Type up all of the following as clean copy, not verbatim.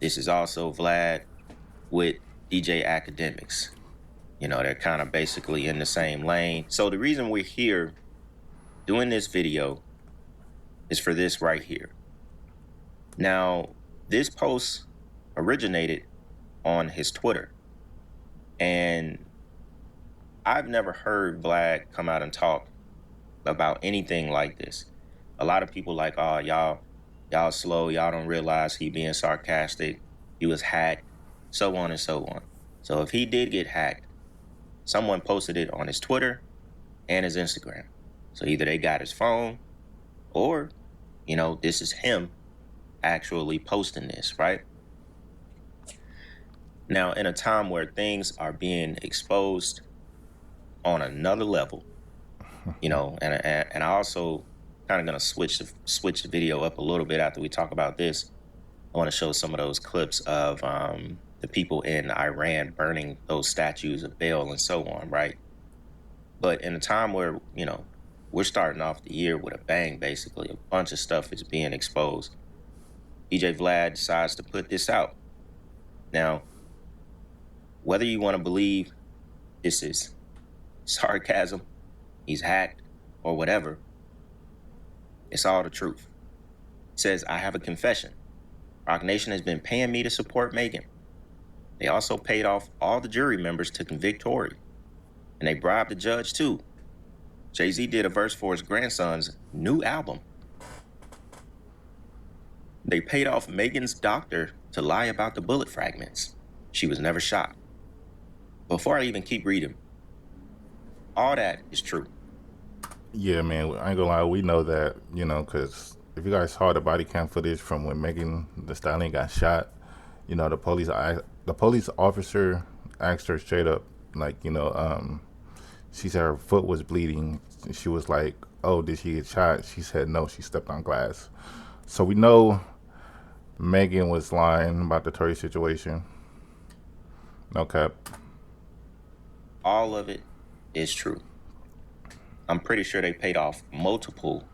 This is also Vlad with DJ Academics. You know, they're kind of basically in the same lane. So the reason we're here doing this video is for this right here. Now, this post originated on his Twitter. And I've never heard Vlad come out and talk about anything like this. A lot of people like, oh, y'all slow, y'all don't realize he being sarcastic, he was hacked, so on and so on. So if he did get hacked, someone posted it on his Twitter and his Instagram. So either they got his phone or, you know, this is him actually posting this, right? Now, in a time where things are being exposed on another level, you know, and I also kind of gonna switch the video up a little bit after we talk about this. I want to show some of those clips of the people in Iran burning those statues of Baal and so on, right? But in a time where, you know, we're starting off the year with a bang, basically, a bunch of stuff is being exposed. DJ Vlad decides to put this out. Now, whether you want to believe this is sarcasm, he's hacked, or whatever, it's all the truth. It says, I have a confession. Roc Nation has been paying me to support Megan. They also paid off all the jury members to convict Tory. And they bribed the judge too. Jay-Z did a verse for his grandson's new album. They paid off Megan's doctor to lie about the bullet fragments. She was never shot. Before I even keep reading, all that is true. Yeah, man, I ain't gonna lie, we know that, you know, because if you guys saw the body cam footage from when Megan Thee Stallion got shot, you know, the police officer asked her straight up, like, you know, she said her foot was bleeding. She was like, oh, did she get shot? She said no, she stepped on glass. So we know Megan was lying about the Tory situation. No cap. All of it is true. I'm pretty sure they paid off multiple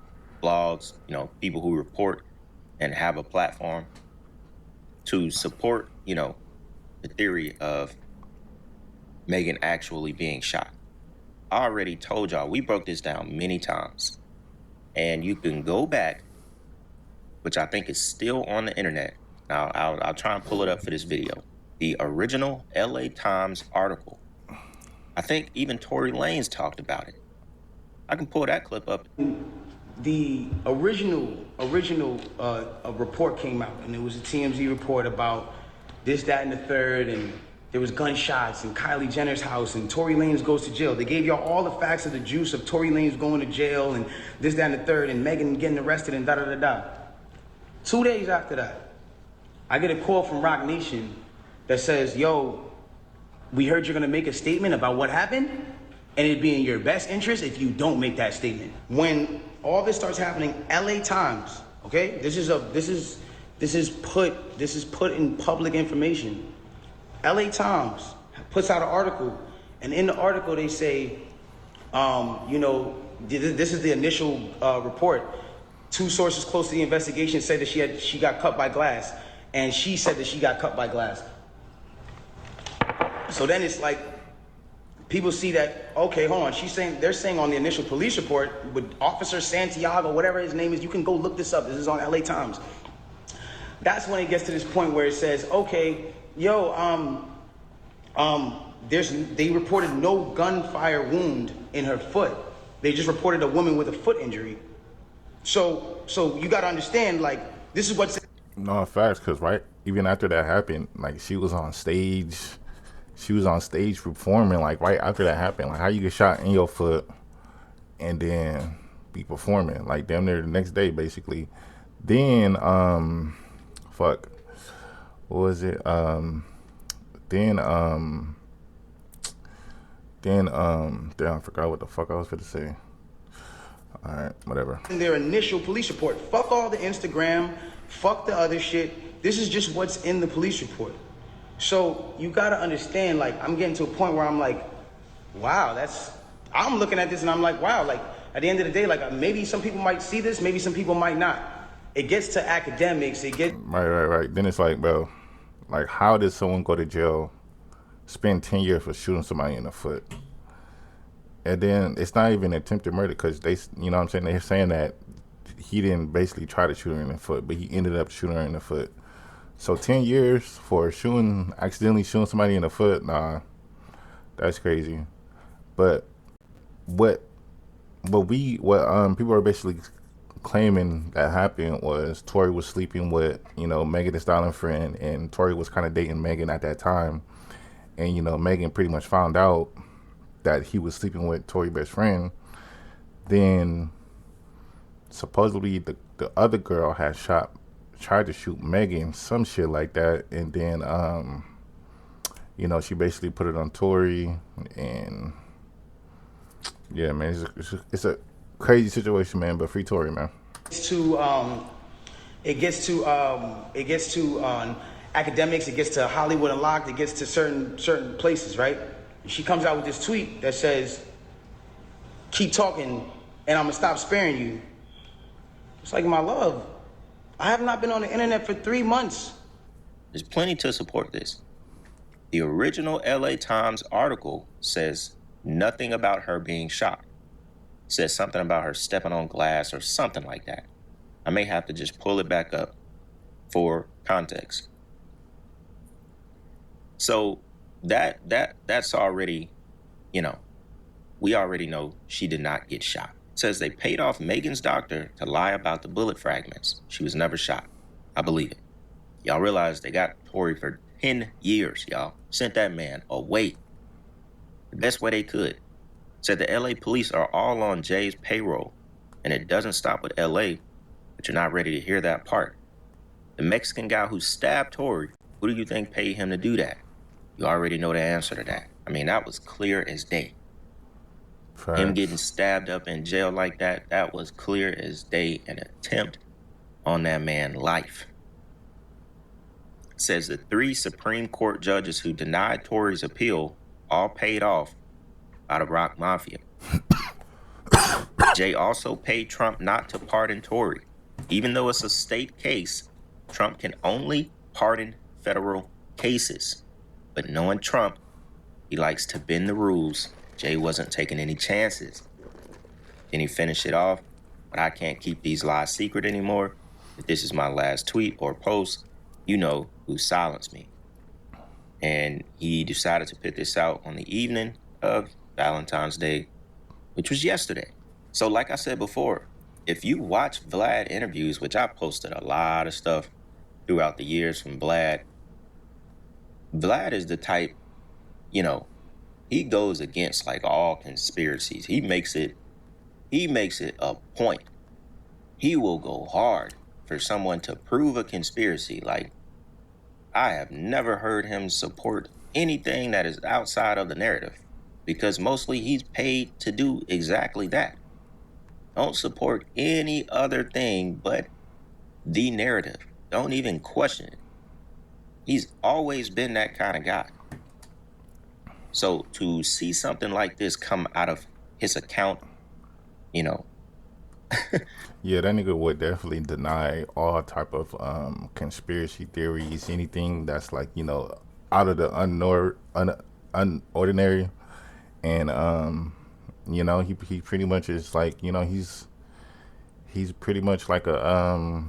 blogs, you know, people who report and have a platform to support, you know, the theory of Megan actually being shot. I already told y'all, we broke this down many times. And you can go back, which I think is still on the internet. Now, I'll try and pull it up for this video. The original LA Times article. I think even Tory Lanez talked about it. I can pull that clip up. The original report came out, and it was a TMZ report about this, that, and the third, and there was gunshots in Kylie Jenner's house, and Tory Lanez goes to jail. They gave y'all all the facts of the juice of Tory Lanez going to jail, and this, that, and the third, and Megan getting arrested, and da-da-da-da. 2 days after that, I get a call from Roc Nation that says, yo, we heard you're gonna make a statement about what happened, and it'd be in your best interest if you don't make that statement. When all this starts happening, LA Times, okay? This is put in public information. LA Times puts out an article, and in the article they say, you know, this is the initial report. 2 sources close to the investigation said that she got cut by glass, and she said that she got cut by glass. So then it's like, people see that, okay, hold on, they're saying on the initial police report with Officer Santiago, whatever his name is, you can go look this up, this is on LA Times. That's when it gets to this point where it says, okay, yo, they reported no gunfire wound in her foot. They just reported a woman with a foot injury. So you gotta understand, like, this is what's... No, facts, because, right, even after that happened, like, she was on stage performing, like, right after that happened. Like, how you get shot in your foot and then be performing, like, damn near the next day, basically. Then, fuck, what was it? Damn, I forgot what the fuck I was going to say. All right, whatever. In their initial police report, fuck all the Instagram, fuck the other shit. This is just what's in the police report. So you gotta understand, like, I'm getting to a point where I'm like, wow, I'm looking at this and I'm like, wow, like, at the end of the day, like, maybe some people might see this, maybe some people might not. It gets to academics, Right. Then it's like, bro, Like, how did someone go to jail, spend 10 years for shooting somebody in the foot? And then it's not even attempted murder because they, you know what I'm saying? They're saying that he didn't basically try to shoot her in the foot, but he ended up shooting her in the foot. So 10 years for accidentally shooting somebody in the foot, nah, that's crazy. But what people are basically claiming that happened was Tory was sleeping with, Megan the Stallion friend, and Tory was kind of dating Megan at that time. And, Megan pretty much found out that he was sleeping with Tory's best friend. Then supposedly the other girl had tried to shoot Megan, some shit like that. And then, she basically put it on Tory. And yeah, man, it's a crazy situation, man, but free Tory, man. It gets to academics, it gets to Hollywood Unlocked, it gets to certain places, right? She comes out with this tweet that says, "Keep talking and I'm gonna stop sparing you." It's like, my love, I have not been on the internet for 3 months. There's plenty to support this. The original LA Times article says nothing about her being shot. It says something about her stepping on glass or something like that. I may have to just pull it back up for context. So that's already, we already know she did not get shot. It says they paid off Megan's doctor to lie about the bullet fragments. She was never shot. I believe it. Y'all realize they got Tory for 10 years, y'all. Sent that man away the best way they could. Said the LA police are all on Jay's payroll, and it doesn't stop with LA, but you're not ready to hear that part. The Mexican guy who stabbed Tory, who do you think paid him to do that? You already know the answer to that. I mean, that was clear as day. Facts. Him getting stabbed up in jail like that was clear as day, an attempt on that man's life. It says the 3 Supreme Court judges who denied Tory's appeal all paid off by the Roc Mafia. Jay also paid Trump not to pardon Tory. Even though it's a state case, Trump can only pardon federal cases. But knowing Trump, he likes to bend the rules. Jay wasn't taking any chances. Then he finished it off, but I can't keep these lies secret anymore. If this is my last tweet or post, you know who silenced me. And he decided to put this out on the evening of Valentine's Day, which was yesterday. So like I said before, if you watch Vlad interviews, which I posted a lot of stuff throughout the years from Vlad is the type, he goes against like all conspiracies. He makes it a point. He will go hard for someone to prove a conspiracy. Like, I have never heard him support anything that is outside of the narrative, because mostly he's paid to do exactly that. Don't support any other thing but the narrative. Don't even question it. He's always been that kind of guy. So to see something like this come out of his account, Yeah, that nigga would definitely deny all type of conspiracy theories, anything that's like, out of the unordinary. And he pretty much is like, he's pretty much like a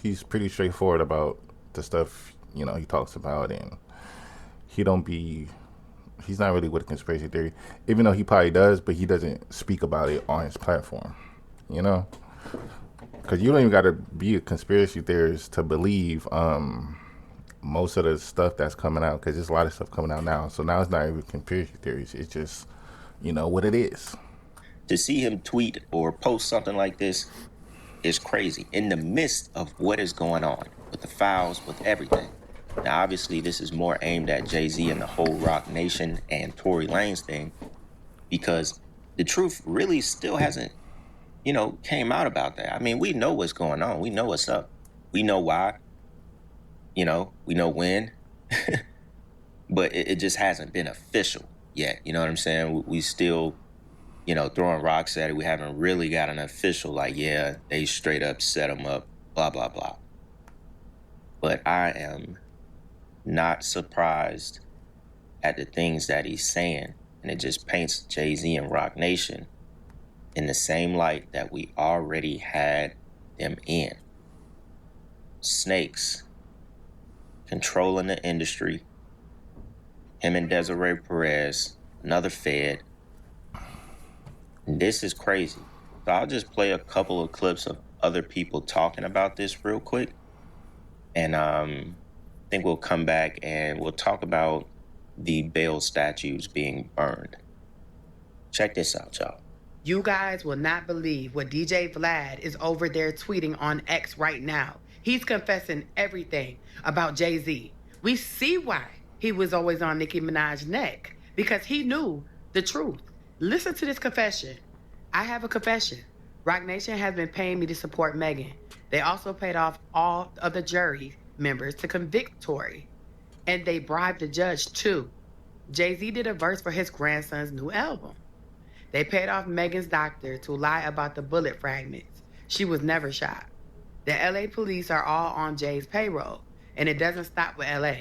he's pretty straightforward about the stuff, he talks about. And he's not really with conspiracy theory, even though he probably does, but he doesn't speak about it on his platform, because you don't even got to be a conspiracy theorist to believe most of the stuff that's coming out, because there's a lot of stuff coming out now. So now it's not even conspiracy theories, it's just what it is. To see him tweet or post something like this is crazy in the midst of what is going on with the files, with everything. Now, obviously, this is more aimed at Jay-Z and the whole Roc Nation and Tory Lanez thing, because the truth really still hasn't, came out about that. I mean, we know what's going on. We know what's up. We know why. We know when. But it just hasn't been official yet. You know what I'm saying? We still, throwing rocks at it. We haven't really got an official, like, yeah, they straight up set them up, blah, blah, blah. But I am not surprised at the things that he's saying. And it just paints Jay-Z and Roc Nation in the same light that we already had them in. Snakes, controlling the industry. Him and Desiree Perez, another Fed. And this is crazy. So I'll just play a couple of clips of other people talking about this real quick. And I think we'll come back and we'll talk about the bail statues being burned. Check this out, y'all. You guys will not believe what DJ Vlad is over there tweeting on X right now. He's confessing everything about Jay-Z. We see why he was always on Nicki Minaj's neck, because he knew the truth. Listen to this confession. I have a confession. Roc Nation has been paying me to support Megan. They also paid off all of the jury members to convict Tory. And they bribed the judge too. Jay-Z did a verse for his grandson's new album. They paid off Megan's doctor to lie about the bullet fragments. She was never shot. The LA police are all on Jay's payroll, and it doesn't stop with LA.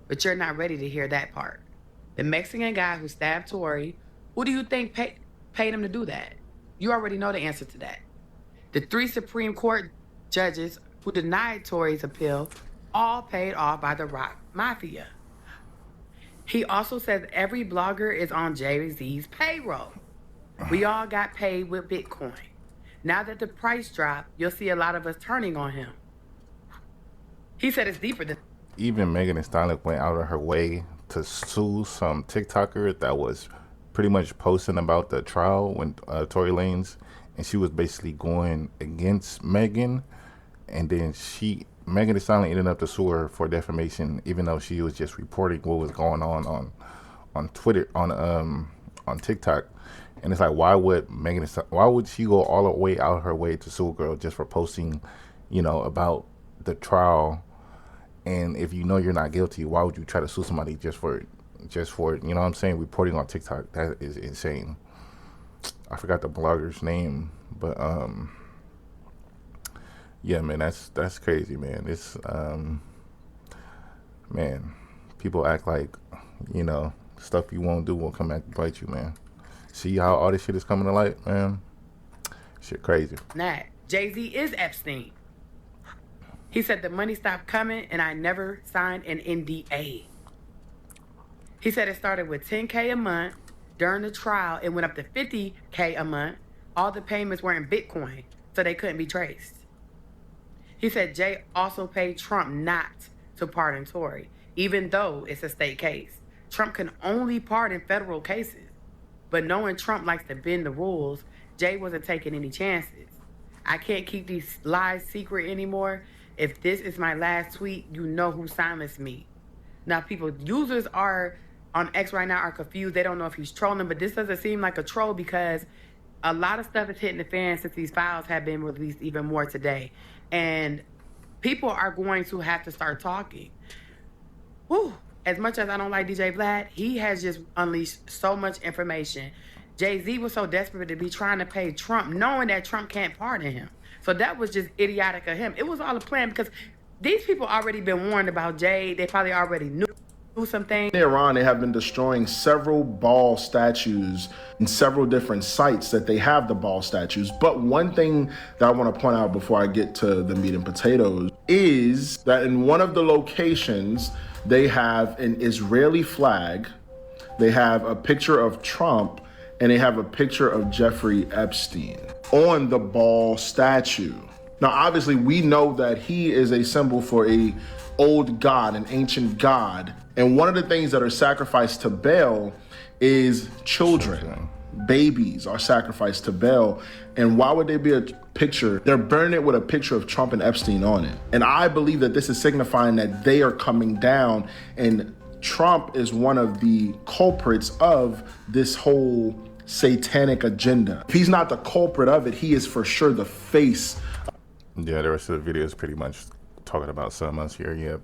But you're not ready to hear that part. The Mexican guy who stabbed Tory, who do you think paid him to do that? You already know the answer to that. The 3 Supreme Court judges who denied Tory's appeal, all paid off by the Rock Mafia. He also says every blogger is on Jay-Z's payroll. We all got paid with Bitcoin. Now that the price dropped, you'll see a lot of us turning on him. He said it's deeper than... Even Megan Thee Stallion went out of her way to sue some TikToker that was pretty much posting about the trial when Tory Lanez, and she was basically going against Megan, and then Megan Thee Stallion ended up to sue her for defamation, even though she was just reporting what was going on Twitter, on TikTok. And it's like, why would she go all the way out of her way to sue a girl just for posting, about the trial? And if you know you're not guilty, why would you try to sue somebody just for you know what I'm saying, reporting on TikTok? That is insane. I forgot the blogger's name, but yeah, man, that's crazy, man. It's man, people act like, stuff you won't do will come back and bite you, man. See how all this shit is coming to light, man? Shit crazy. Jay-Z is Epstein. He said the money stopped coming and I never signed an NDA. He said it started with $10K a month. During the trial, it went up to $50K a month. All the payments were in Bitcoin, so they couldn't be traced. He said Jay also paid Trump not to pardon Tory, even though it's a state case. Trump can only pardon federal cases. But knowing Trump likes to bend the rules, Jay wasn't taking any chances. I can't keep these lies secret anymore. If this is my last tweet, you know who silenced me. Now, users are on X right now are confused. They don't know if he's trolling, but this doesn't seem like a troll because a lot of stuff is hitting the fan since these files have been released even more today. And people are going to have to start talking. Whew. As much as I don't like DJ Vlad, he has just unleashed so much information. Jay-Z was so desperate to be trying to pay Trump, knowing that Trump can't pardon him. So that was just idiotic of him. It was all a plan because these people already been warned about Jay. They probably already knew some things. In Iran, they have been destroying several ball statues in several different sites that they have the ball statues. But one thing that I want to point out before I get to the meat and potatoes is that in one of the locations, they have an Israeli flag, they have a picture of Trump, and they have a picture of Jeffrey Epstein on the ball statue. Now, obviously, we know that he is a symbol for a old god, an ancient god. And one of the things that are sacrificed to Baal is children. Babies are sacrificed to Baal. And why would there be a picture? They're burning it with a picture of Trump and Epstein on it. And I believe that this is signifying that they are coming down, and Trump is one of the culprits of this whole satanic agenda. If he's not the culprit of it, he is for sure the face. Yeah, the rest of the video is pretty much talking about something else here, yeah.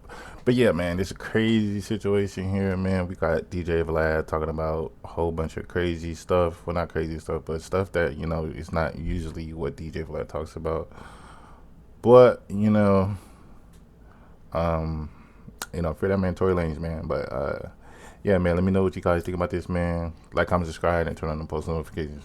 But yeah, man, it's a crazy situation here, man. We got DJ Vlad talking about a whole bunch of crazy stuff. Well, not crazy stuff, but stuff that, is not usually what DJ Vlad talks about. But, You know, free that man Tory Lanez, man. But yeah, man, let me know what you guys think about this, man. Like, comment, subscribe, and turn on the post notifications.